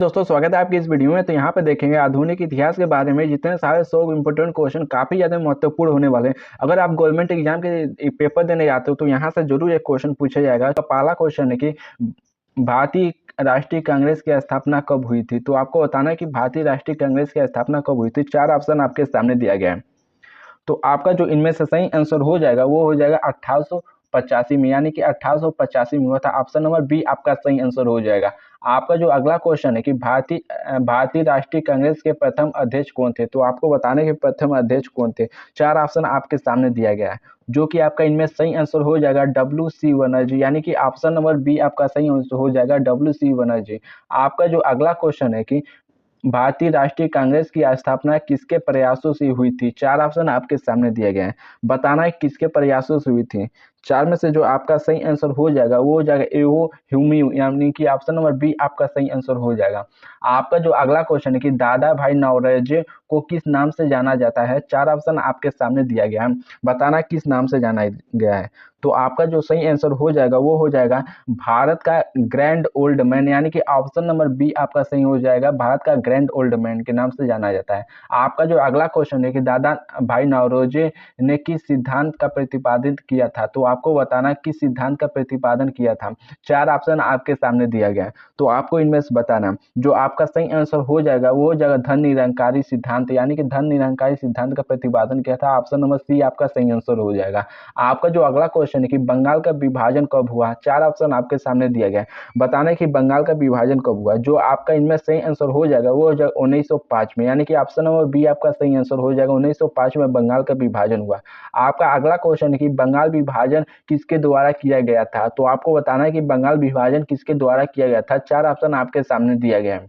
दोस्तों स्वागत है आपकी इस वीडियो में। तो यहाँ पे देखेंगे आधुनिक इतिहास के बारे में जितने सारे 100 इंपोर्टेंट क्वेश्चन काफी ज्यादा महत्वपूर्ण होने वाले हैं। अगर आप गवर्नमेंट एग्जाम के पेपर देने जाते हो तो यहाँ से जरूर एक क्वेश्चन पूछा जाएगा। तो पहला क्वेश्चन है कि भारतीय राष्ट्रीय कांग्रेस की स्थापना कब हुई थी। तो आपको बताना है कि भारतीय राष्ट्रीय कांग्रेस की स्थापना कब हुई थी। 4 ऑप्शन आपके सामने दिया गया है। तो आपका जो इनमें से सही आंसर हो जाएगा वो हो जाएगा 1885 में, यानी कि 1885 में हुआ था। ऑप्शन नंबर बी आपका सही आंसर हो जाएगा। आपका जो अगला क्वेश्चन है कि भारतीय राष्ट्रीय कांग्रेस के प्रथम अध्यक्ष कौन थे। तो आपको बताने के प्रथम अध्यक्ष कौन थे। 4 ऑप्शन आपके सामने दिया गया है, जो कि आपका इनमें सही आंसर हो जाएगा WC बनर्जी, यानी कि ऑप्शन नंबर बी आपका सही आंसर हो जाएगा WC बनर्जी। आपका जो अगला क्वेश्चन है कि भारतीय राष्ट्रीय कांग्रेस की स्थापना किसके प्रयासों से हुई थी। 4 ऑप्शन आपके सामने दिए गए हैं, बताना है किसके प्रयासों से हुई थी। 4 में से जो आपका सही आंसर हो जाएगा वो हो जाएगा एओ ह्यूमियो, यानी कि ऑप्शन नंबर बी आपका सही आंसर हो जाएगा। आपका जो अगला क्वेश्चन है कि दादा भाई नौरोजी को किस नाम से जाना जाता है। 4 ऑप्शन आपके सामने दिया गया है, बताना किस नाम से जाना गया है। तो आपका जो सही आंसर हो जाएगा वो हो जाएगा भारत का ग्रैंड ओल्ड मैन, यानी कि ऑप्शन नंबर बी आपका सही हो जाएगा। भारत का ग्रैंड ओल्ड मैन के नाम से जाना जाता है। आपका जो अगला क्वेश्चन है कि दादा भाई नौरोजी ने किस सिद्धांत का प्रतिपादन किया था। तो आपको बताना किस सिद्धांत का प्रतिपादन किया था। 4 ऑप्शन आपके सामने दिया गया है, तो आपको इनमें से बताना जो आपका सही आंसर हो जाएगा वो हो जाएगा धन निरंकारी सिद्धांत, यानी कि धन निरंकारी सिद्धांत का प्रतिपादन किया था। ऑप्शन नंबर सी आपका सही आंसर हो जाएगा। आपका जो अगला क्वेश्चन है कि बंगाल का विभाजन कब हुआ। 4 ऑप्शन आपके सामने दिया गया है, बताना है कि बंगाल का विभाजन कब हुआ। जो आपका इनमें सही आंसर हो जाएगा वो हो जाएगा 1905 में, यानी कि ऑप्शन नंबर बी आपका सही आंसर हो जाएगा। 1905 में बंगाल का विभाजन हुआ। आपका अगला क्वेश्चन है कि बंगाल विभाजन किसके द्वारा किया गया था। तो आपको बताना है कि बंगाल विभाजन किसके द्वारा किया गया था। 4 ऑप्शन आपके सामने दिया गया है।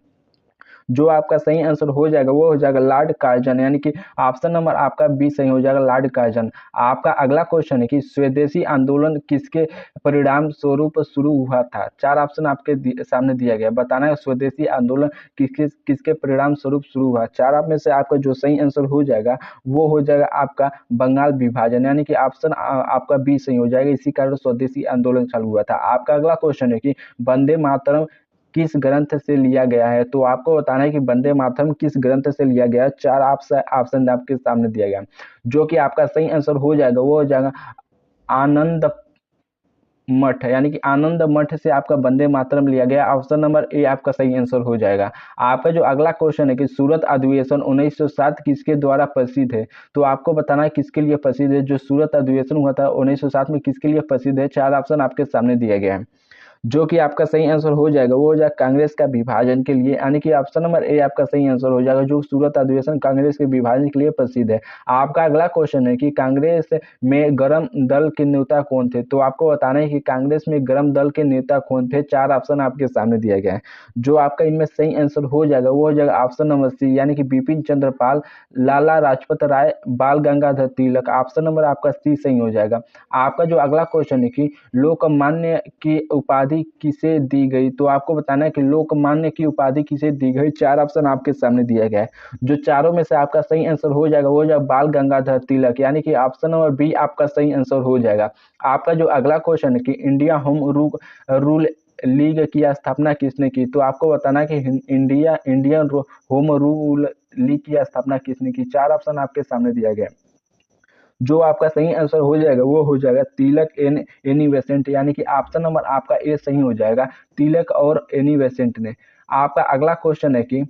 जो आपका सही आंसर हो जाएगा वो हो जाएगा लॉर्ड कार्जन, यानी कि ऑप्शन नंबर आपका बी सही हो जाएगा, लॉर्ड कार्जन। आपका अगला क्वेश्चन है कि स्वदेशी आंदोलन किसके परिणाम स्वरूप शुरू हुआ था। 4 ऑप्शन आपके सामने दिया गया, बताना है स्वदेशी आंदोलन किसके किसके परिणाम स्वरूप शुरू हुआ। 4 आप में से आपका जो सही आंसर हो जाएगा वो हो जाएगा आपका बंगाल विभाजन, यानी कि ऑप्शन आपका बी सही हो जाएगा। इसी कारण स्वदेशी आंदोलन चालू हुआ था। आपका अगला क्वेश्चन है कि वंदे मातरम किस ग्रंथ से लिया गया है। तो आपको बताना है कि वंदे मातरम किस ग्रंथ से लिया गया है। 4 ऑप्शन आपके सामने दिया गया, जो कि आपका सही आंसर हो जाएगा वो हो जाएगा आनंद मठ, यानी कि आनंद मठ से आपका वंदे मातरम लिया गया। ऑप्शन नंबर ए आपका सही आंसर हो जाएगा। आपका जो अगला क्वेश्चन है कि सूरत अधिवेशन 1907 किसके द्वारा प्रसिद्ध है। तो आपको बताना है किसके लिए प्रसिद्ध है। जो सूरत अधिवेशन हुआ था 1907 में किसके लिए प्रसिद्ध है। 4 ऑप्शन आपके सामने दिया गया है, जो कि आपका सही आंसर हो जाएगा वो हो जाएगा कांग्रेस का विभाजन के लिए, यानी कि ऑप्शन नंबर ए आपका सही आंसर हो जाएगा। जो सूरत अधिवेशन कांग्रेस के विभाजन के लिए प्रसिद्ध है। आपका अगला क्वेश्चन है कि कांग्रेस में गरम दल के नेता कौन थे। तो आपको बताना है कि कांग्रेस में गरम दल के नेता कौन थे। 4 ऑप्शन आपके सामने दिया गया है, जो आपका इनमें सही आंसर हो जाएगा वो हो जाएगा ऑप्शन नंबर सी, यानी कि बिपिन चंद्र पाल, लाला लाजपत राय, बाल गंगाधर तिलक। ऑप्शन नंबर आपका सी सही हो जाएगा। आपका जो अगला क्वेश्चन है कि लोकमान्य की उपाधि किसे दी गई। तो आपको बताना है कि लोकमान्य की उपाधि किसे दी गई। 4 ऑप्शन आपके सामने दिया गया है, जो चारों में से आपका सही आंसर हो जाएगा वो हो जाएगा बाल गंगाधर तिलक, यानी कि ऑप्शन नंबर बी आपका सही आंसर हो जाएगा। आपका जो अगला क्वेश्चन है कि इंडिया होम रूल लीग की स्थापना किसने की। तो आपको बताना है कि इंडियन होम रूल लीग की स्थापना किसने की। 4 ऑप्शन आपके सामने दिया गया, जो आपका सही आंसर हो जाएगा वो हो जाएगा तिलक एनी बेसेंट, यानी कि ऑप्शन नंबर आपका ए सही हो जाएगा, तिलक और एनी बेसेंट ने। आपका अगला क्वेश्चन है कि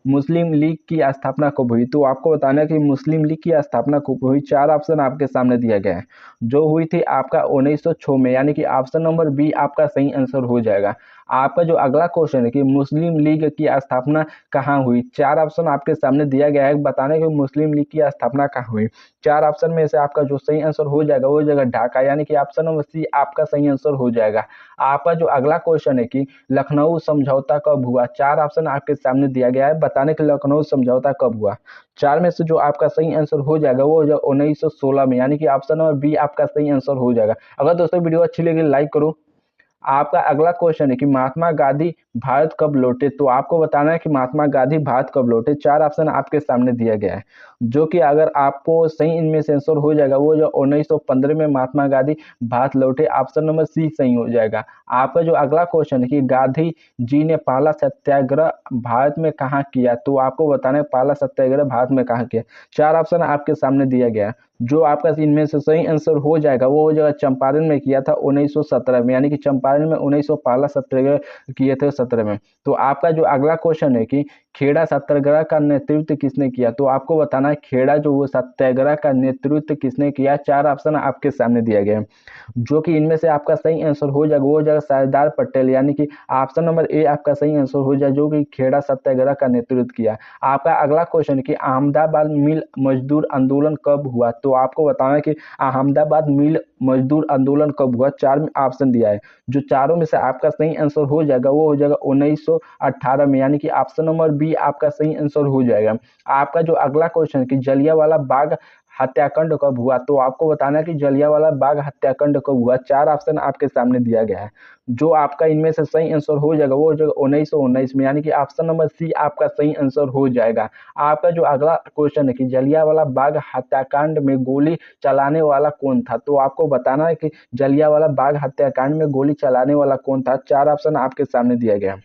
मुस्लिम लीग की स्थापना कब हुई। तो आपको बताना है कि मुस्लिम लीग की स्थापना कब हुई। 4 ऑप्शन आपके सामने दिया गया है, जो हुई थी आपका 1906 में, यानी कि ऑप्शन नंबर बी आपका सही आंसर हो जाएगा। आपका जो अगला क्वेश्चन है कि मुस्लिम लीग की स्थापना कहाँ हुई। 4 ऑप्शन आपके सामने दिया गया है, बताने कि मुस्लिम लीग की स्थापना कहाँ हुई। 4 ऑप्शन में से आपका जो सही आंसर हो जाएगा वो हो जाएगा ढाका, यानी कि ऑप्शन नंबर सी आपका सही आंसर हो जाएगा। आपका जो अगला क्वेश्चन है कि लखनऊ समझौता कब हुआ। 4 ऑप्शन आपके सामने दिया गया है, बताने कि लखनऊ समझौता कब हुआ। 4 में से जो आपका सही आंसर हो जाएगा वो हो जाएगा 1916 में, यानी कि ऑप्शन नंबर बी आपका सही आंसर हो जाएगा। अगर दोस्तों वीडियो अच्छी लगी लाइक करो। आपका अगला क्वेश्चन है कि महात्मा गांधी भारत कब लौटे। तो आपको बताना है कि महात्मा गांधी भारत कब लौटे। 4 ऑप्शन आपके सामने दिया गया है, जो कि अगर आपको सही इनमें से आंसर हो जाएगा वो जो 1915 में महात्मा गांधी भारत लौटे, ऑप्शन नंबर सी सही हो जाएगा। आपका जो अगला क्वेश्चन है कि गांधी जी ने पहला सत्याग्रह भारत में कहाँ किया, तो आपको बताना है पहला सत्याग्रह भारत में कहाँ किया। चार ऑप्शन आपके सामने दिया गया है। जो आपका इनमें से सही आंसर हो जाएगा वो हो जाएगा चंपारण में किया था 1917 में, यानी कि चंपारण में 1900 पहला सत्याग्रह किए थे 17 में। तो आपका जो अगला क्वेश्चन है कि खेड़ा सत्याग्रह का नेतृत्व किसने किया, तो आपको बताना है खेड़ा जो वो सत्याग्रह का नेतृत्व किसने किया। चार ऑप्शन आपके सामने दिया गया है। जो कि इनमें से आपका सही आंसर हो जाएगा वो हो जाएगा सरदार पटेल, यानी कि ऑप्शन नंबर ए आपका सही आंसर हो जाए, जो कि खेड़ा सत्याग्रह का नेतृत्व किया। आपका अगला क्वेश्चन कि अहमदाबाद मिल मजदूर आंदोलन कब हुआ, तो आपको बताना है कि अहमदाबाद मिल मजदूर आंदोलन कब हुआ। चार में ऑप्शन दिया है, जो चारों में से आपका सही आंसर हो जाएगा वो हो जाएगा 1918 में, यानी कि ऑप्शन नंबर बी आपका सही आंसर हो जाएगा। आपका जो अगला क्वेश्चन कि जलियांवाला बाग हत्याकांड कब हुआ, तो आपको बताना है कि जलियांवाला बाग हत्याकांड कब हुआ। चार ऑप्शन आपके सामने दिया गया है। जो आपका इनमें से सही आंसर हो जाएगा वो हो जाएगा 1919 में, यानी कि ऑप्शन नंबर सी आपका सही आंसर हो जाएगा। आपका जो अगला क्वेश्चन है कि जलियांवाला बाग हत्याकांड में गोली चलाने वाला कौन था, तो आपको बताना है कि जलियांवाला बाग हत्याकांड में गोली चलाने वाला कौन था। चार ऑप्शन आपके सामने दिया गया।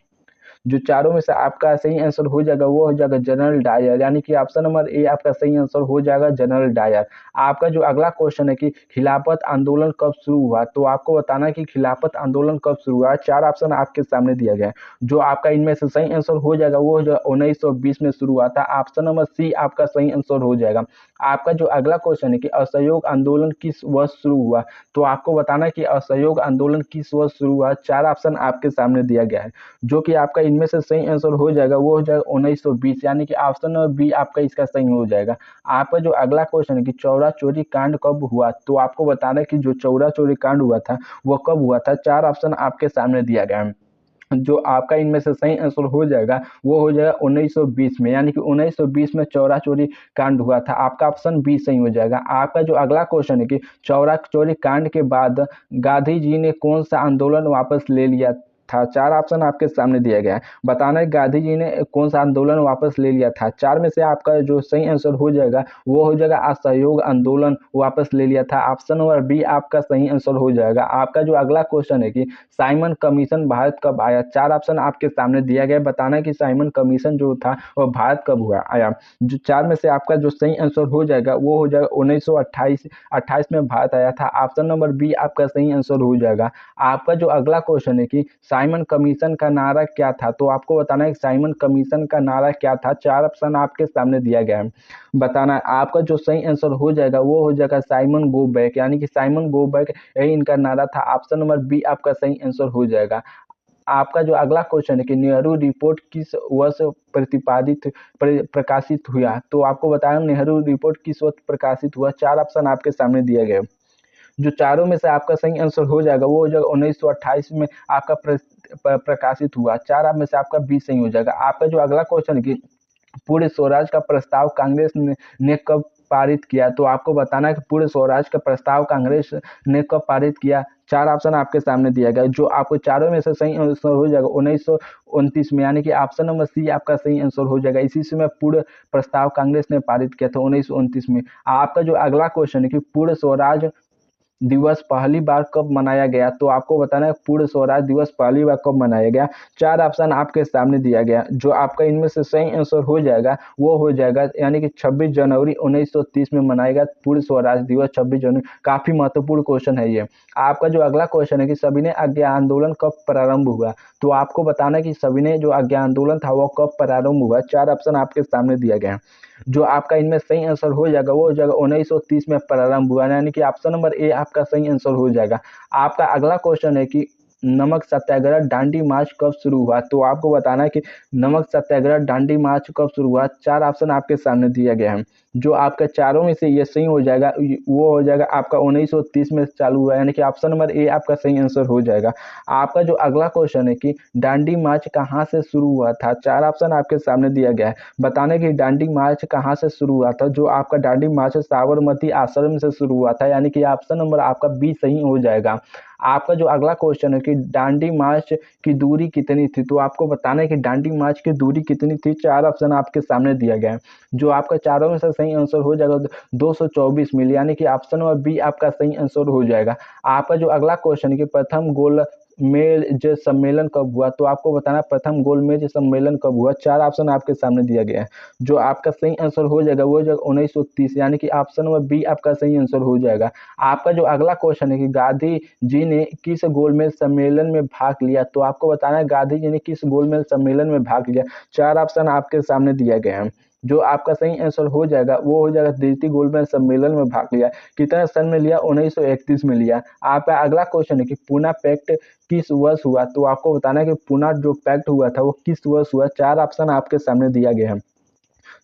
जो चारों में से आपका सही आंसर हो जाएगा वो हो जाएगा जनरल डायर, यानी कि ऑप्शन नंबर ए आपका सही आंसर हो जाएगा जनरल डायर। आपका जो अगला क्वेश्चन है कि खिलाफत आंदोलन कब शुरू हुआ, तो आपको बताना है कि खिलाफत आंदोलन कब शुरू हुआ। चार ऑप्शन आपके सामने दिया गया है। जो आपका इनमें से सही आंसर हो जाएगा वो हो जाएगा 1920 में शुरू हुआ था। ऑप्शन नंबर सी आपका सही आंसर हो जाएगा। आपका जो अगला क्वेश्चन है कि असहयोग आंदोलन किस वर्ष शुरू हुआ, तो आपको बताना है कि असहयोग आंदोलन किस वर्ष शुरू हुआ। चार ऑप्शन आपके सामने दिया गया है। जो कि आपका इनमें से सही आंसर हो जाएगा वो हो जाएगा 1920, यानी कि ऑप्शन नंबर बी आपका इसका सही हो जाएगा। आपका जो अगला क्वेश्चन है कि चौरा चोरी कांड कब हुआ, तो आपको बताना है कि जो चौरा चोरी कांड हुआ था वो कब हुआ था। चार ऑप्शन आपके सामने दिया गया है। जो आपका इनमें से सही आंसर हो जाएगा वो हो जाएगा 1920 में, यानी कि 1920 में चौरा चोरी कांड हुआ था। आपका ऑप्शन बी सही हो जाएगा। आपका जो अगला क्वेश्चन है कि चौरा चोरी कांड के बाद गांधी जी ने कौन सा आंदोलन वापस ले लिया था। चार ऑप्शन आपके सामने दिया गया है। बताना है गांधी जी ने कौन सा आंदोलन वापस ले लिया था। चार में से आपका जो सही आंसर हो जाएगा वो हो जाएगा असहयोग आंदोलन वापस ले लिया था। ऑप्शन नंबर बी आपका सही आंसर हो जाएगा। आपका जो अगला क्वेश्चन है कि साइमन कमीशन भारत कब आया। चार ऑप्शन आपके सामने दिया गया है। बताना है कि साइमन कमीशन जो था वो भारत कब हुआ आया। जो चार में से आपका जो सही आंसर हो जाएगा वो हो जाएगा 1928 में भारत आया था। ऑप्शन नंबर बी आपका सही आंसर हो जाएगा। आपका जो अगला क्वेश्चन है कि साइमन कमीशन का नारा क्या था, तो आपको बताना है कि साइमन कमीशन का नारा क्या था। चार ऑप्शन आपके सामने दिया गया है। बताना है। आपका जो सही आंसर हो जाएगा वो हो जाएगा साइमन गो बैक, यानी कि साइमन गो बैक यही इनका नारा था। ऑप्शन नंबर बी आपका सही आंसर हो जाएगा। आपका जो अगला क्वेश्चन है कि नेहरू रिपोर्ट किस वर्ष प्रकाशित हुआ, तो आपको बताया नेहरू रिपोर्ट किस वर्ष प्रकाशित हुआ। चार ऑप्शन आपके सामने दिए गए। जो चारों में से आपका सही आंसर हो जाएगा वो हो जाएगा 1928 में आपका प्रकाशित हुआ। चार में से आपका बी सही हो जाएगा। आपका जो अगला क्वेश्चन है कि पूर्ण स्वराज का प्रस्ताव कांग्रेस ने कब पारित किया, तो आपको बताना है कि पूर्ण स्वराज का प्रस्ताव कांग्रेस ने कब पारित किया। चार ऑप्शन आपके सामने दिया गया। जो आपको चारों में से सही आंसर हो जाएगा 1929 में, यानी कि ऑप्शन नंबर सी आपका सही आंसर हो जाएगा। इसी समय पूर्ण प्रस्ताव कांग्रेस ने पारित किया था 1929 में। आपका जो अगला क्वेश्चन है कि पूर्ण स्वराज दिवस पहली बार कब मनाया गया, तो आपको बताना है पूर्ण स्वराज दिवस पहली बार कब मनाया गया। चार ऑप्शन आपके सामने दिया गया। जो आपका इनमें से सही आंसर हो जाएगा वो हो जाएगा, यानी कि 26 जनवरी 1930 में मनाया गया पूर्ण स्वराज दिवस 26 जनवरी। काफी महत्वपूर्ण क्वेश्चन है ये। आपका जो अगला क्वेश्चन है कि सविनय आज्ञा आंदोलन कब प्रारंभ हुआ, तो आपको बताना है कि सविनय जो आज्ञा आंदोलन था वो कब प्रारंभ हुआ। चार ऑप्शन आपके सामने दिया गया। जो आपका इनमें सही आंसर हो जाएगा वो हो जाएगा 1930 में प्रारंभ हुआ, यानी कि ऑप्शन नंबर ए आपका सही आंसर हो जाएगा। आपका अगला क्वेश्चन है कि नमक सत्याग्रह दांडी मार्च कब शुरू हुआ, तो आपको बताना है कि नमक सत्याग्रह दांडी मार्च कब शुरू हुआ। चार ऑप्शन आपके सामने दिया गया है। जो आपका चारों में से ये सही हो जाएगा वो हो जाएगा आपका 1930 में चालू हुआ, यानी कि ऑप्शन नंबर ए आपका सही आंसर हो जाएगा। आपका जो अगला क्वेश्चन है कि दांडी मार्च कहाँ से शुरू हुआ था। चार ऑप्शन आपके सामने दिया गया है। बताने कि दांडी मार्च कहाँ से शुरू हुआ था। जो आपका दांडी मार्च साबरमती आश्रम से शुरू हुआ था, यानी कि ऑप्शन नंबर आपका बी सही हो जाएगा। आपका जो अगला क्वेश्चन है कि दांडी मार्च की दूरी कितनी थी, तो आपको बताना है कि दांडी मार्च की दूरी कितनी थी। चार ऑप्शन आपके सामने दिया गया है। जो आपका चारों में से सही सही आंसर हो जाएगा 224 मील, यानी कि ऑप्शन नंबर बी आपका सही आंसर हो जाएगा। आपका जो अगला क्वेश्चन है कि प्रथम गोलमेज सम्मेलन कब हुआ, तो आपको बताना प्रथम गोलमेज सम्मेलन कब हुआ। 4 ऑप्शन आपके सामने दिया गया है। जो आपका सही आंसर हो जाएगा वो हो जाएगा 1930, यानी कि ऑप्शन नंबर बी आपका सही आंसर हो जाएगा। आपका जो अगला क्वेश्चन है कि गांधी जी ने किस गोलमेज सम्मेलन में भाग लिया, तो आपको बताना है गांधी जी ने किस गोलमेज सम्मेलन में भाग लिया। 4 ऑप्शन आपके सामने दिया गया है। जो आपका सही आंसर हो जाएगा वो हो जाएगा द्वितीय गोलमेज सम्मेलन में भाग लिया। कितने सन में लिया, 1931 में लिया। आपका अगला क्वेश्चन है कि पूना पैक्ट किस वर्ष हुआ, तो आपको बताना है कि पूना जो पैक्ट हुआ था वो किस वर्ष हुआ। 4 ऑप्शन आपके सामने दिया गया है।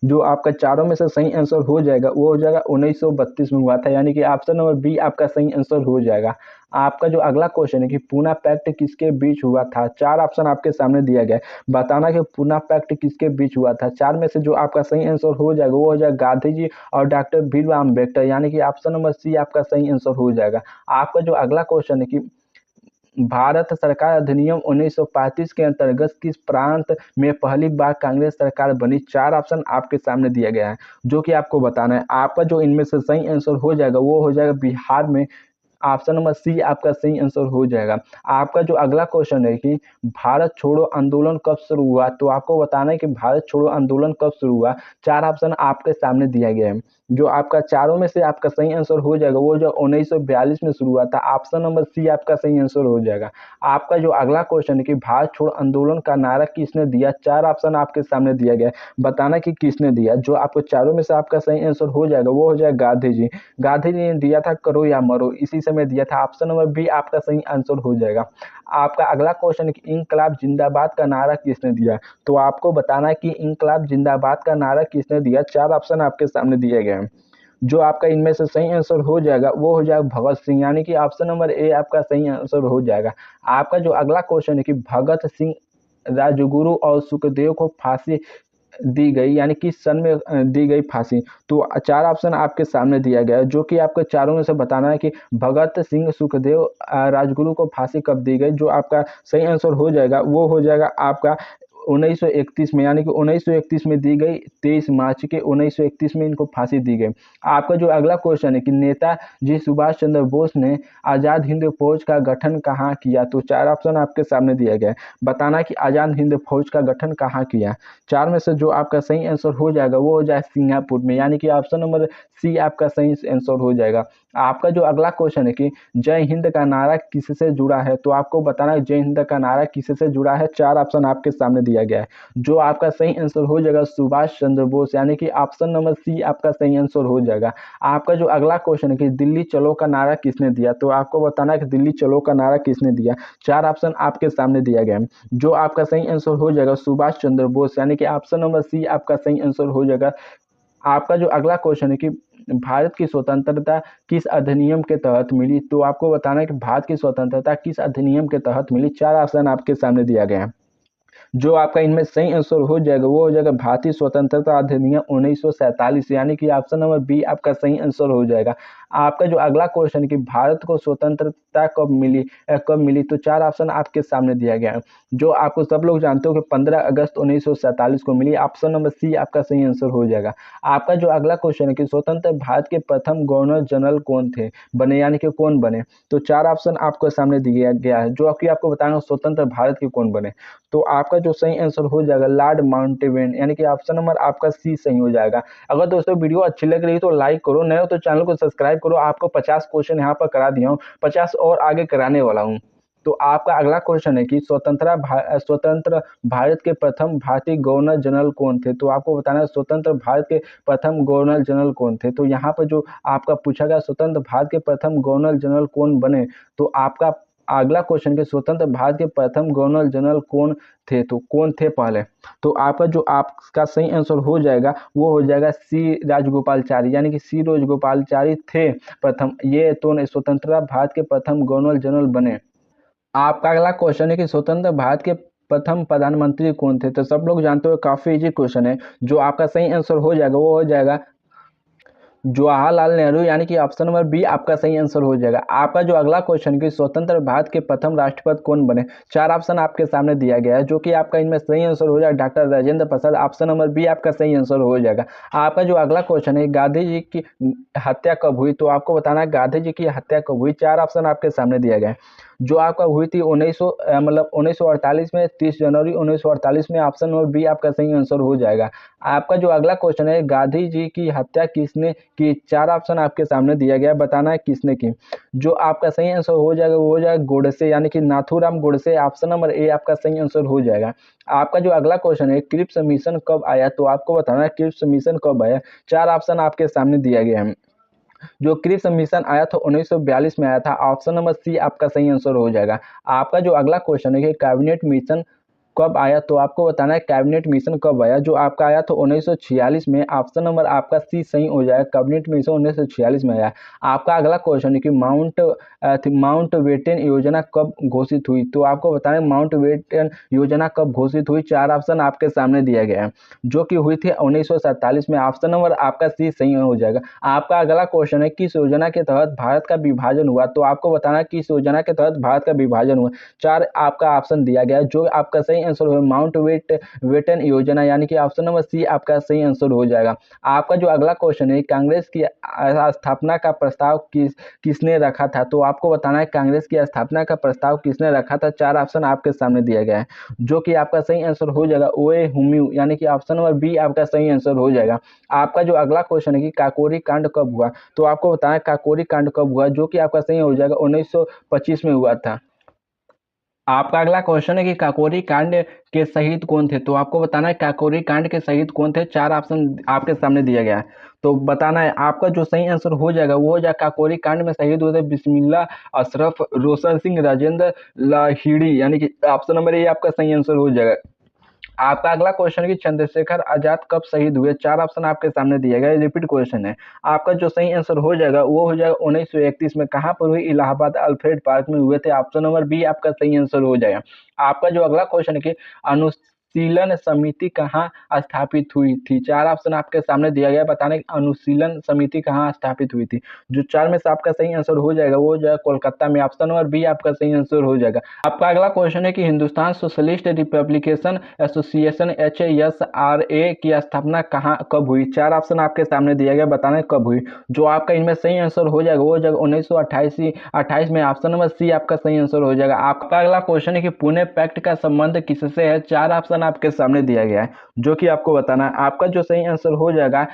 जो आपका चारों में से सही आंसर हो जाएगा वो हो जाएगा 1932 में हुआ था, यानी कि ऑप्शन नंबर बी आपका सही आंसर हो जाएगा। आपका जो अगला क्वेश्चन है कि पूना पैक्ट किसके बीच हुआ था, 4 ऑप्शन आपके सामने दिया गया है। बताना कि पूना पैक्ट किसके बीच हुआ था। 4 में से जो आपका सही आंसर हो जाएगा वो हो जाएगा गांधी जी और डॉक्टर भीमराव अम्बेडकर, यानी कि ऑप्शन नंबर सी आपका सही आंसर हो जाएगा। आपका जो अगला क्वेश्चन है कि भारत सरकार अधिनियम 1935 के अंतर्गत किस प्रांत में पहली बार कांग्रेस सरकार बनी। 4 ऑप्शन आपके सामने दिया गया है जो कि आपको बताना है। आपका जो इनमें से सही आंसर हो जाएगा वो हो जाएगा बिहार में। ऑप्शन नंबर सी आपका सही आंसर हो जाएगा। आपका जो अगला क्वेश्चन है कि भारत छोड़ो आंदोलन कब शुरू हुआ, तो आपको बताना है कि भारत छोड़ो आंदोलन कब शुरू हुआ। 4 ऑप्शन आपके सामने दिया गया है। जो आपका चारों में से आपका सही आंसर हो जाएगा वो जो 1942 में शुरू हुआ था। ऑप्शन नंबर सी आपका सही आंसर हो जाएगा। आपका जो अगला क्वेश्चन है कि भारत छोड़ो आंदोलन का नारा किसने दिया। 4 ऑप्शन आपके सामने दिया गया है, बताना कि किसने दिया। जो आपको चारों में से आपका सही आंसर हो जाएगा वो हो जाएगा गांधी जी। गांधी जी ने दिया था करो या मरो, इसी समय दिया था। ऑप्शन नंबर बी आपका सही आंसर हो जाएगा। आपका अगला क्वेश्चन है कि इंकलाब जिंदाबाद का नारा किसने दिया, तो आपको बताना है कि इंकलाब जिंदाबाद का नारा किसने दिया। 4 ऑप्शन आपके सामने दिए गए हैं। जो आपका इनमें से सही आंसर हो जाएगा वो हो जाएगा भगत सिंह, यानी कि ऑप्शन नंबर ए आपका सही आंसर हो जाएगा। आपका जो अगला क्वेश्चन है कि भगत सिंह, राजगुरु और सुखदेव को फांसी दी गई, यानी किस सन में दी गई फांसी, तो 4 ऑप्शन आपके सामने दिया गया है। जो कि आपको चारों में से बताना है कि भगत सिंह, सुखदेव, राजगुरु को फांसी कब दी गई। जो आपका सही आंसर हो जाएगा वो हो जाएगा आपका 1931 में, यानी कि 1931 में दी गई। 23 मार्च के 1931 में इनको फांसी दी गई। आपका जो अगला क्वेश्चन है कि नेताजी सुभाष चंद्र बोस ने आज़ाद हिंद फौज का गठन कहाँ किया, तो 4 ऑप्शन आपके सामने दिया गया है। बताना कि आज़ाद हिंद फौज का गठन कहाँ किया। 4 में से जो आपका सही आंसर हो जाएगा वो हो जाएगा सिंगापुर में, यानी कि ऑप्शन नंबर सी आपका सही आंसर हो जाएगा। आपका जो अगला क्वेश्चन है कि जय हिंद का नारा किससे जुड़ा है, तो आपको बताना है जय हिंद का नारा किससे जुड़ा है। 4 ऑप्शन आपके सामने दिया गया है। जो आपका सही आंसर हो जाएगा सुभाष चंद्र बोस, यानी कि ऑप्शन नंबर सी आपका सही आंसर हो जाएगा। आपका जो अगला क्वेश्चन है कि दिल्ली चलो का नारा किसने दिया, तो आपको बताना है कि दिल्ली चलो का नारा किसने दिया। 4 ऑप्शन आपके सामने दिया गया है। जो आपका सही आंसर हो जाएगा सुभाष चंद्र बोस, यानी कि ऑप्शन नंबर सी आपका सही आंसर हो जाएगा। आपका जो अगला क्वेश्चन है कि भारत की स्वतंत्रता किस अधिनियम के तहत मिली, तो आपको बताना है कि भारत की स्वतंत्रता किस अधिनियम के तहत मिली। 4 ऑप्शन आपके सामने दिया गया है। जो आपका इनमें सही आंसर हो जाएगा वो हो जाएगा भारतीय स्वतंत्रता अधिनियम 1947, यानी कि ऑप्शन नंबर बी आपका सही आंसर हो जाएगा। आपका जो अगला क्वेश्चन है कि भारत को स्वतंत्रता कब मिली, तो 4 ऑप्शन आपके सामने दिया गया है। जो आपको सब लोग जानते हो कि 15 अगस्त 1947 को मिली। ऑप्शन नंबर सी आपका सही आंसर हो जाएगा। आपका जो अगला क्वेश्चन है कि स्वतंत्र भारत के प्रथम गवर्नर जनरल कौन थे बने, यानी कि कौन बने, तो 4 ऑप्शन आपको सामने दिया गया है। जो कि आपको बताना स्वतंत्र भारत के कौन बने, तो आपका जो सही आंसर हो जाएगा लॉर्ड माउंटेबेटन, यानी कि ऑप्शन नंबर आपका सी सही हो जाएगा। अगर दोस्तों वीडियो अच्छी लग रही है तो लाइक करो, नए हो तो चैनल को सब्सक्राइब करो। आपको 50 क्वेश्चन यहाँ पर करा दिया हूँ, 50 और आगे कराने वाला हूँ। तो आपका अगला क्वेश्चन है कि स्वतंत्र भारत के प्रथम भारतीय गवर्नर जनरल कौन थे, तो आपको बताना है स्वतंत्र भारत के प्रथम गवर्नर जनरल कौन थे। तो यहाँ पर जो आपका पूछा गया स्वतंत्र भारत के प्रथम गवर्नर जनरल कौन बने, तो आपका अगला क्वेश्चन के स्वतंत्र भारत के प्रथम गवर्नर जनरल कौन थे, तो कौन थे पहले, तो आपका जो आपका सही आंसर हो जाएगा वो हो जाएगा सी राजगोपालचारी, यानी कि सी राजगोपालचारी थे प्रथम। ये तो स्वतंत्रता भारत के प्रथम गवर्नर जनरल बने। आपका अगला क्वेश्चन है कि स्वतंत्र भारत के प्रथम प्रधानमंत्री कौन थे, तो सब लोग जानते हो काफी इजी क्वेश्चन है। जो आपका सही आंसर हो जाएगा वो हो जाएगा जवाहरलाल नेहरू यानी कि ऑप्शन नंबर बी आपका सही आंसर हो जाएगा। आपका जो अगला क्वेश्चन कि स्वतंत्र भारत के प्रथम राष्ट्रपति कौन बने, चार ऑप्शन आपके सामने दिया गया है, जो कि आपका इनमें सही आंसर हो जाएगा doctor Rajendra Prasad. Option number B आपका सही आंसर हो जाएगा। आपका जो अगला क्वेश्चन है गांधी जी की हत्या कब हुई, तो आपको बताना है गांधी जी की हत्या कब हुई। चार ऑप्शन आपके सामने दिया गया है, जो आपका हुई थी 1948 में, 30 जनवरी 1948 में। ऑप्शन नंबर बी आपका सही आंसर हो जाएगा। आपका जो अगला क्वेश्चन है गांधी जी की हत्या किसने की, चार ऑप्शन आपके सामने दिया गया है, बताना है किसने की। जो आपका सही आंसर हो जाएगा वो हो जाएगा गोडसे यानी कि Nathuram Godse. Option number A आपका सही आंसर हो जाएगा। आपका जो अगला क्वेश्चन है क्रिप्स मिशन कब आया, तो आपको बताना है क्रिप्स मिशन कब आया। चार ऑप्शन आपके सामने दिया गया है। जो क्रिप्स मिशन आया था 1942 में आया था। ऑप्शन नंबर सी आपका सही आंसर हो जाएगा। आपका जो अगला क्वेश्चन है कि कैबिनेट मिशन कब आया, तो आपको बताना है कैबिनेट मिशन कब आया। जो आपका आया तो 1946 में। ऑप्शन नंबर आपका सी सही हो जाएगा, कैबिनेट मिशन 1946 में आया। आपका अगला क्वेश्चन है कि माउंट बेटन योजना कब घोषित हुई, तो आपको बताना है माउंट बेटन योजना कब घोषित हुई। चार ऑप्शन आपके सामने दिया गया है, जो कि हुई थी 1947 में। ऑप्शन नंबर आपका सी सही हो जाएगा। आपका अगला क्वेश्चन है किस योजना के तहत भारत का विभाजन हुआ, तो आपको बताना है किस योजना के तहत भारत का विभाजन हुआ। चार आपका ऑप्शन दिया गया है, जो आपका सही आंसर हो माउंट बेटन योजना यानी कि ऑप्शन नंबर सी आपका सही आंसर हो जाएगा। आपका जो अगला क्वेश्चन है कांग्रेस की स्थापना का प्रस्ताव किसने रखा था, तो आपको बताना है कांग्रेस की स्थापना का प्रस्ताव किसने रखा था। चार ऑप्शन आपके सामने दिया गया है, जो कि आपका सही आंसर हो जाएगा ओए हुम्यू यानी कि ऑप्शन नंबर बी आपका सही आंसर हो जाएगा। आपका जो अगला क्वेश्चन है कि काकोरी कांड कब हुआ, तो आपको बताना है काकोरी कांड कब हुआ, जो कि आपका सही हो जाएगा 1925 में हुआ था। आपका अगला क्वेश्चन है कि काकोरी कांड के शहीद कौन थे, तो आपको बताना है काकोरी कांड के शहीद कौन थे। चार ऑप्शन आपके सामने दिया गया है, तो बताना है। आपका जो सही आंसर हो जाएगा वो हो जाएगा काकोरी कांड में शहीद हुए थे बिस्मिल्लाह अशरफ, रोशन सिंह, राजेंद्र लाहिड़ी यानी कि ऑप्शन नंबर ए आपका सही आंसर हो जाएगा। आपका अगला क्वेश्चन कि चंद्रशेखर आजाद कब शहीद हुए, चार ऑप्शन आपके सामने दिया गया है, रिपीट क्वेश्चन है। आपका जो सही आंसर हो जाएगा वो हो जाएगा 1931 में। कहां पर हुई, इलाहाबाद अल्फ्रेड पार्क में हुए थे। ऑप्शन नंबर बी आपका सही आंसर हो जाएगा। आपका जो अगला क्वेश्चन है कि अनुशीलन समिति कहाँ स्थापित हुई थी, चार ऑप्शन आपके सामने दिया गया, बताने की अनुशीलन समिति कहाँ स्थापित हुई थी। जो चार में से आपका सही आंसर हो जाएगा वो हो जाएगा कोलकाता में। ऑप्शन नंबर बी आपका सही आंसर हो जाएगा। आपका अगला क्वेश्चन है कि Hindustan socialist republication association HSRA की स्थापना कहाँ कब हुई, चार ऑप्शन आपके सामने दिया गया, बताना है कब हुई। जो आपका इनमें सही आंसर हो जाएगा वो हो जाएगा 1928 में। ऑप्शन नंबर सी आपका सही आंसर हो जाएगा। आपका अगला क्वेश्चन है कि पुणे पैक्ट का संबंध किससे है, चार ऑप्शन आपके सामने दिया गया है, जो कि आपको बताना है। आपका जो सही आंसर हो जाएगा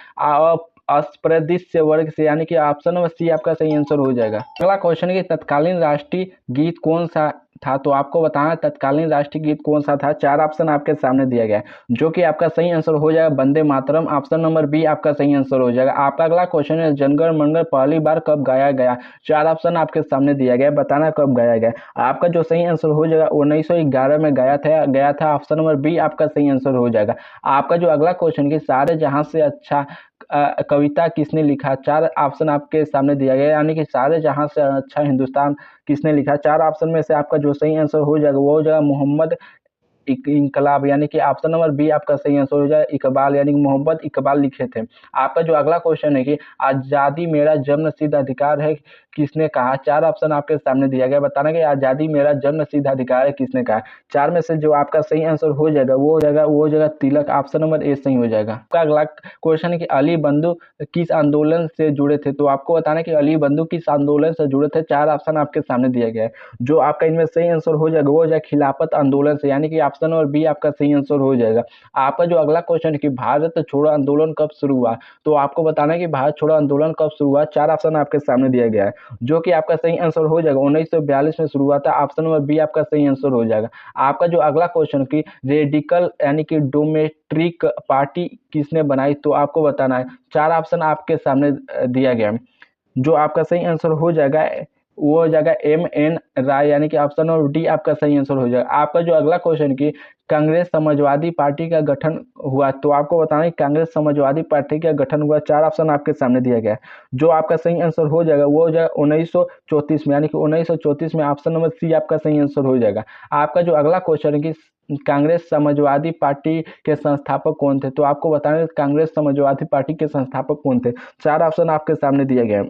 अस्पृश्य वर्ग से यानी कि ऑप्शन नंबर सी आपका सही आंसर हो जाएगा। अगला क्वेश्चन है कि तत्कालीन राष्ट्रीय गीत कौन सा था, तो आपको बताना तत्कालीन राष्ट्रीय गीत कौन सा था। चार ऑप्शन आपके सामने दिया गया है, जो कि आपका सही आंसर हो जाएगा Vande Mataram. Option number B आपका सही आंसर हो जाएगा। आपका अगला क्वेश्चन है जनगण मंगल पहली बार कब गाया गया, चार ऑप्शन आपके सामने दिया गया, बताना कब गाया गया। आपका जो सही आंसर हो जाएगा 1911 में गया था। ऑप्शन नंबर बी आपका सही आंसर हो जाएगा। आपका जो अगला क्वेश्चन है सारे जहां से अच्छा कविता किसने लिखा, चार ऑप्शन आपके सामने दिया गया यानी कि सारे जहां से अच्छा हिंदुस्तान किसने लिखा। चार ऑप्शन में से आपका जो सही आंसर हो जाएगा वो हो जाएगा मोहम्मद इनकलाब यानी कि ऑप्शन नंबर बी आपका सही आंसर हो जाएगा इकबाल यानी कि मोहम्मद इकबाल लिखे थे। आपका जो अगला क्वेश्चन है कि आज़ादी मेरा जन्मसिद्ध अधिकार है किसने कहा, चार ऑप्शन आपके सामने दिया गया, बताना कि आज़ादी मेरा जन्मसिद्ध अधिकार है किसने कहा। चार में से जो आपका सही आंसर हो जाएगा वो हो जाएगा तिलक। ऑप्शन नंबर ए सही हो जाएगा। आपका अगला क्वेश्चन है कि अली बंधु किस आंदोलन से जुड़े थे, तो आपको बताना कि अली बंधु किस आंदोलन से जुड़े थे। चार ऑप्शन आपके सामने दिया गया है, जो आपका इनमें सही आंसर हो जाएगा वो हो जाएगा खिलाफत आंदोलन से यानी कि ऑप्शन नंबर बी आपका सही आंसर हो जाएगा। आपका जो अगला क्वेश्चन है कि भारत छोड़ो आंदोलन कब शुरू हुआ, तो आपको बताना है कि भारत छोड़ो आंदोलन कब शुरू हुआ। चार ऑप्शन आपके सामने दिया गया है, जो कि आपका सही आंसर हो जाएगा 1942 में शुरू हुआ था। ऑप्शन नंबर बी आपका सही आंसर हो जाएगा। आपका जो अगला क्वेश्चन की रेडिकल यानी कि डोमेट्रिक पार्टी किसने बनाई, तो आपको बताना है। चार ऑप्शन आपके सामने दिया गया, जो आपका सही आंसर हो जाएगा वो हो जाएगा M.N. राय, यानी कि ऑप्शन नंबर डी आपका सही आंसर हो जाएगा। आपका जो अगला क्वेश्चन की कांग्रेस समाजवादी पार्टी का गठन हुआ, तो आपको बताना है कांग्रेस समाजवादी पार्टी का गठन हुआ। 4 ऑप्शन आपके सामने दिया गया है। जो आपका सही आंसर हो जाएगा वो हो जाएगा 1934 में, यानी कि 1934 में ऑप्शन नंबर सी आपका सही आंसर हो जाएगा। आपका जो अगला क्वेश्चन है कि कांग्रेस समाजवादी पार्टी के संस्थापक कौन थे, तो आपको बताना है कांग्रेस समाजवादी पार्टी के संस्थापक कौन थे। 4 ऑप्शन आपके सामने दिया गया है।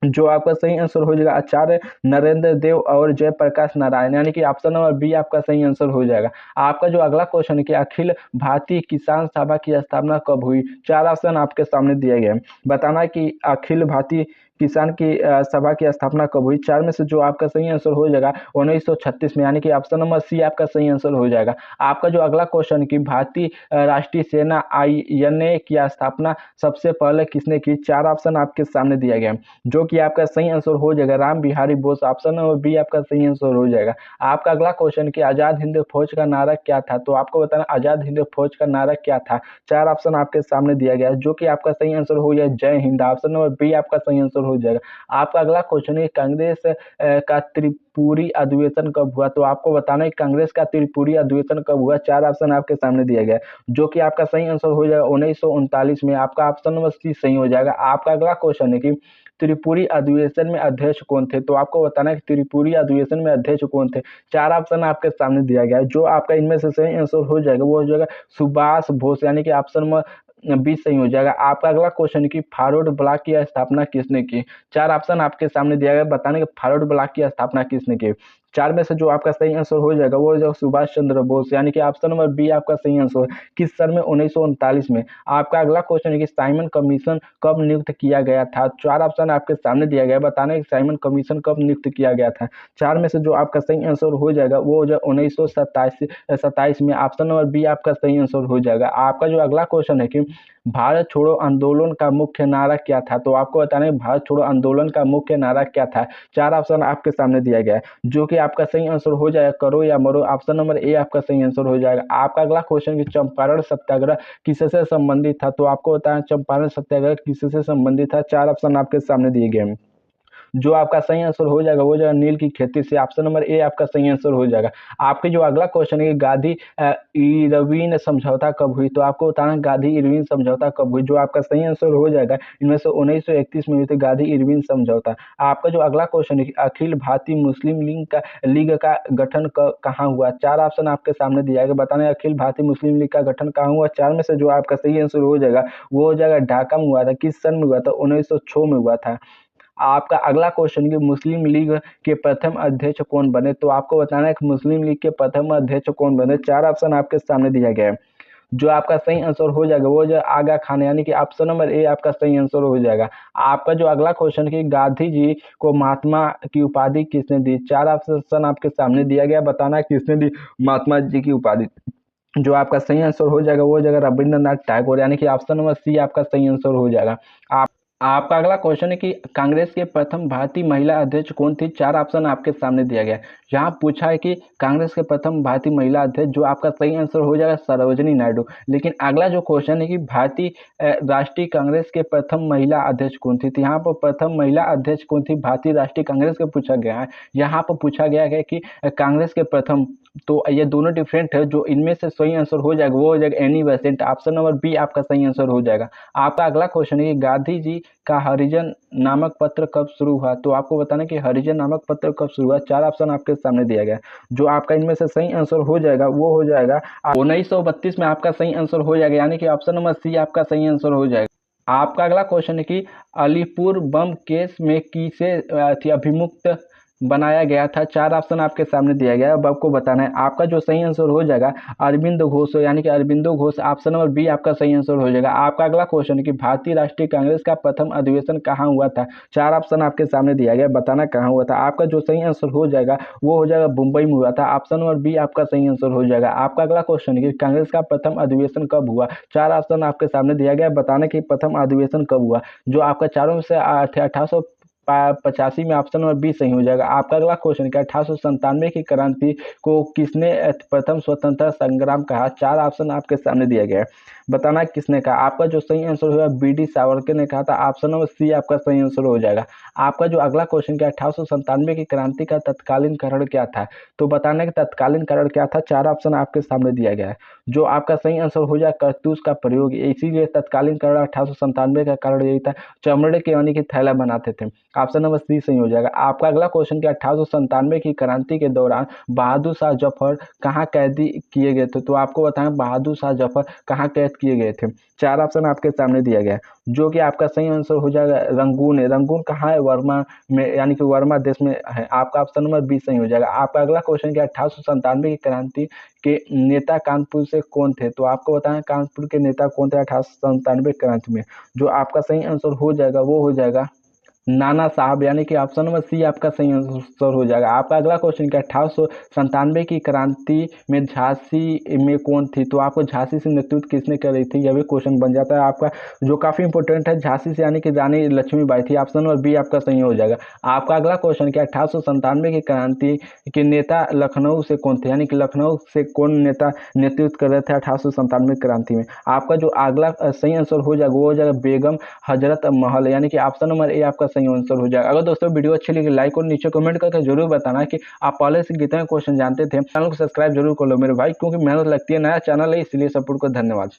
जो आपका सही आंसर हो जाएगा आचार्य नरेंद्र देव और जयप्रकाश नारायण, यानी कि ऑप्शन नंबर बी आपका सही आंसर हो जाएगा। आपका जो अगला क्वेश्चन है कि अखिल भारतीय किसान सभा की स्थापना कब हुई। 4 ऑप्शन आपके सामने दिए गए हैं। बताना है कि अखिल भारतीय किसान की सभा की स्थापना कब हुई। 4 में से जो आपका सही आंसर हो जाएगा 1936 में, यानी कि ऑप्शन नंबर सी आपका सही आंसर हो जाएगा। आपका जो अगला क्वेश्चन कि भारतीय राष्ट्रीय सेना INA की स्थापना सबसे पहले किसने की। 4 ऑप्शन आपके सामने दिया गया है। जो कि आपका सही आंसर हो जाएगा Ram Bihari Bose, option number B आपका सही आंसर हो जाएगा। आपका अगला क्वेश्चन कि आजाद हिंद फौज का नारा क्या था, तो आपको बताना आजाद हिंद फौज का नारा क्या था। 4 ऑप्शन आपके सामने दिया गया है। जो कि आपका सही आंसर हो जाए जय हिंद, ऑप्शन नंबर बी आपका सही आंसर हो जाएगा। आपका अगला क्वेश्चन है कांग्रेस का त्रिपुरी अधिवेशन कब हुआ, तो आपको बताना है कांग्रेस का त्रिपुरी अधिवेशन कब हुआ। 4 ऑप्शन आपके सामने दिया गया है। जो कि आपका सही आंसर हो जाएगा 1939 में, आपका ऑप्शन नंबर सी सही हो जाएगा। आपका अगला क्वेश्चन है कि त्रिपुरी अधिवेशन में अध्यक्ष कौन थे, तो आपको बताना है कि त्रिपुरी अधिवेशन में अध्यक्ष कौन थे। 4 ऑप्शन आपके सामने दिया गया है। जो आपका इनमें से सही आंसर हो जाएगा वो हो जाएगा सुभाष बोस, यानी कि ऑप्शन नंबर बी सही हो जाएगा। आपका अगला क्वेश्चन की फॉरवर्ड ब्लॉक की स्थापना किसने की। 4 ऑप्शन आपके सामने दिया गया, बताने कि फॉरवर्ड ब्लॉक की स्थापना किसने की। 4 में से जो आपका सही आंसर हो जाएगा वो हो जाएगा सुभाष चंद्र बोस, यानी कि ऑप्शन नंबर बी आपका सही आंसर है। किस सन में 1939 में। आपका अगला क्वेश्चन है कि साइमन कमीशन कब नियुक्त किया गया था। 4 ऑप्शन आपके सामने दिया गया है, बताना कि साइमन कमीशन कब नियुक्त किया गया था। 4 में से जो आपका सही आंसर हो जाएगा वो हो जाएगा 1927 में, ऑप्शन नंबर बी आपका सही आंसर हो जाएगा। आपका जो अगला क्वेश्चन है कि भारत छोड़ो आंदोलन का मुख्य नारा क्या था, तो आपको बताना है भारत छोड़ो आंदोलन का मुख्य नारा क्या था। 4 ऑप्शन आपके सामने दिया गया है। जो कि आपका सही आंसर हो जाएगा करो या मरो, ऑप्शन नंबर ए आपका सही आंसर हो जाएगा। आपका अगला क्वेश्चन कि चंपारण सत्याग्रह किससे संबंधित था, तो आपको बताना चंपारण सत्याग्रह किससे संबंधित था। 4 ऑप्शन आपके सामने दिए गए हैं। जो आपका सही आंसर हो जाएगा वो जाएगा नील की खेती से, ऑप्शन नंबर ए आपका सही आंसर हो जाएगा। आपके जो अगला क्वेश्चन है गांधी इरविन समझौता कब हुई, तो आपको बताना गांधी इरविन समझौता कब हुई। जो आपका सही आंसर हो जाएगा इनमें से 1931 में हुई थी गांधी इरविन समझौता। आपका जो अगला क्वेश्चन है अखिल भारतीय मुस्लिम लीग का गठन कहाँ हुआ। 4 ऑप्शन आपके सामने दिया गया, बताना अखिल भारतीय मुस्लिम लीग का गठन कहाँ हुआ। 4 में से जो आपका सही आंसर हो जाएगा वो हो जाएगा ढाका में हुआ था। किस सन में हुआ था, 1906 में हुआ था। आपका अगला क्वेश्चन कि मुस्लिम लीग के प्रथम अध्यक्ष कौन बने, तो आपको बताना है कि मुस्लिम लीग के प्रथम अध्यक्ष कौन बने। 4 ऑप्शन आपके सामने दिया गया है। जो आपका सही आंसर हो जाएगा वो जो आगा खान, यानी कि ऑप्शन नंबर ए आपका सही आंसर हो जाएगा। आपका जो अगला क्वेश्चन कि गांधी जी को महात्मा की उपाधि किसने दी। 4 ऑप्शन आपके सामने दिया गया, बताना है किसने दी महात्मा जी की उपाधि। जो आपका सही आंसर हो जाएगा वो हो जाएगा रविंद्रनाथ टैगोर, यानी कि ऑप्शन नंबर सी आपका सही आंसर हो जाएगा। आपका अगला क्वेश्चन है कि कांग्रेस के प्रथम भारतीय महिला अध्यक्ष कौन थी। 4 ऑप्शन आपके सामने दिया गया है। यहाँ पूछा है कि कांग्रेस के प्रथम भारतीय महिला अध्यक्ष, जो आपका सही आंसर हो जाएगा सरोजनी नायडू। लेकिन अगला जो क्वेश्चन है कि भारतीय राष्ट्रीय कांग्रेस के प्रथम महिला अध्यक्ष कौन थी, तो यहाँ पर प्रथम महिला अध्यक्ष कौन थी भारतीय राष्ट्रीय कांग्रेस का पूछा गया है। यहाँ पर पूछा गया है कि कांग्रेस के प्रथम, तो ये दोनों डिफरेंट है। जो इनमें से सही आंसर हो जाएगा वो हो जाएगा Annie Besant, option number B आपका सही आंसर हो जाएगा। आपका अगला क्वेश्चन है कि गांधी जी का हरिजन नामक पत्र कब शुरू हुआ, तो आपको बताना कि हरिजन नामक पत्र कब शुरू हुआ। 4 ऑप्शन आपके सामने दिया गया। जो आपका इनमें से सही आंसर हो जाएगा वो हो जाएगा 1932 में आपका सही आंसर हो जाएगा, यानी कि ऑप्शन नंबर सी आपका सही आंसर हो जाएगा। आपका अगला क्वेश्चन है कि अलीपुर बम केस में किसे अभियुक्त बनाया गया था। 4 ऑप्शन आपके सामने दिया गया है, अब आपको बताना है। आपका जो सही आंसर हो जाएगा अरविंद घोष, यानी कि Aurobindo Ghosh, option number B आपका सही आंसर हो जाएगा। आपका अगला क्वेश्चन है कि भारतीय राष्ट्रीय कांग्रेस का प्रथम अधिवेशन कहाँ हुआ था। 4 ऑप्शन आपके सामने दिया गया, बताना कहाँ हुआ था। आपका जो सही आंसर हो जाएगा वो हो जाएगा मुंबई में हुआ था, ऑप्शन नंबर बी आपका सही आंसर हो जाएगा। आपका अगला क्वेश्चन है कि कांग्रेस का प्रथम अधिवेशन कब हुआ। 4 ऑप्शन आपके सामने दिया गया, बताना कि प्रथम अधिवेशन कब हुआ। जो आपका चारों में से 1885 में, ऑप्शन नंबर बी सही हो जाएगा। आपका अगला क्वेश्चन क्या 1897 की क्रांति को किसने प्रथम स्वतंत्रता संग्राम कहा। 4 ऑप्शन आपके सामने दिया गया है, बताना किसने कहा। आपका जो सही आंसर होगा बी.डी. सावरकर ने कहा था। ऑप्शन नंबर सी आपका सही आंसर हो जाएगा। आपका जो अगला क्वेश्चन क्या है, 1897 की क्रांति का तत्कालीन कारण क्या था। तो बताने का तत्कालीन कारण क्या था, 4 ऑप्शन आपके सामने दिया गया है। जो आपका सही आंसर हो जाए कारतूस का प्रयोग, इसीलिए तत्कालीन कारण 1897 का कारण यही था, चमड़े के यानी कि थैला बनाते थे। ऑप्शन नंबर सी सही हो जाएगा। आपका अगला क्वेश्चन क्या, 1897 की क्रांति के दौरान बहादुर शाह जफर कहाँ कैदी किए गए थे। तो आपको बताएं बहादुर शाह जफर कहाँ कैद किए गए थे। 4 ऑप्शन आपके सामने दिया गया है, जो कि आपका सही आंसर हो जाएगा रंगून है। रंगून कहाँ है, वर्मा में, यानी कि वर्मा देश में है। आपका ऑप्शन नंबर बी सही हो जाएगा। आपका अगला क्वेश्चन क्या, 1897 की क्रांति के नेता कानपुर से कौन थे। तो आपको बताएं कानपुर के नेता कौन थे 1897 क्रांति में। जो आपका सही आंसर हो जाएगा वो हो जाएगा नाना साहब, यानी कि ऑप्शन नंबर सी आपका सही आंसर हो जाएगा। आपका अगला क्वेश्चन क्या, 1897 की क्रांति में झांसी में कौन थी। तो आपको झांसी से नेतृत्व किसने कर रही थी, यह भी क्वेश्चन बन जाता है आपका, जो काफी इंपॉर्टेंट है। झांसी से यानी कि रानी लक्ष्मीबाई थी। ऑप्शन नंबर बी आपका सही हो जाएगा। आपका अगला क्वेश्चन क्या, 1897 की क्रांति के नेता लखनऊ से कौन थे, यानी कि लखनऊ से कौन नेता नेतृत्व कर रहे थे 1897 क्रांति में। आपका जो अगला सही आंसर हो जाएगा वो हो जाएगा बेगम हजरत महल, यानी कि ऑप्शन नंबर ए आपका सही आंसर हो जाएगा। अगर दोस्तों वीडियो अच्छी लगी लाइक और नीचे कमेंट करके जरूर बताना कि आप पहले से कितने क्वेश्चन जानते थे। चैनल को सब्सक्राइब जरूर कर लो मेरे भाई, क्योंकि मेहनत लगती है, नया चैनल है इसलिए सपोर्ट को धन्यवाद।